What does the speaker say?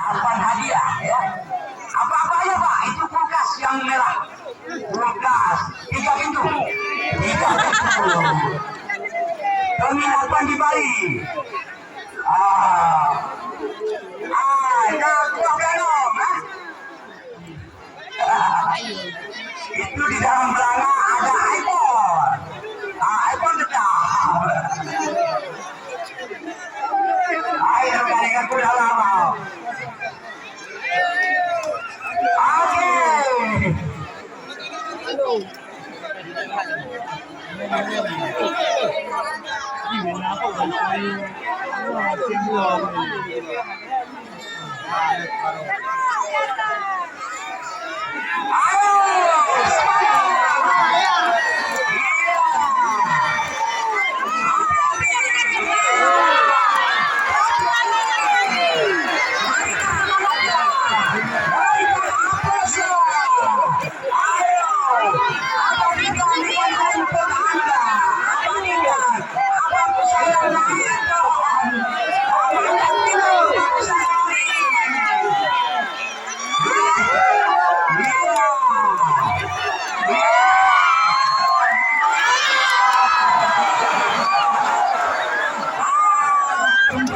Alvan hadiah ya. Apa-apa aja Pak, itu kulkas yang merah. Kulkas 3 pintu. 3 pintu. Demi Alvan di Bali. Itu di dalam belanga ada iPhone. iPhone tetap. Ayo kalian kuda lama. Oke.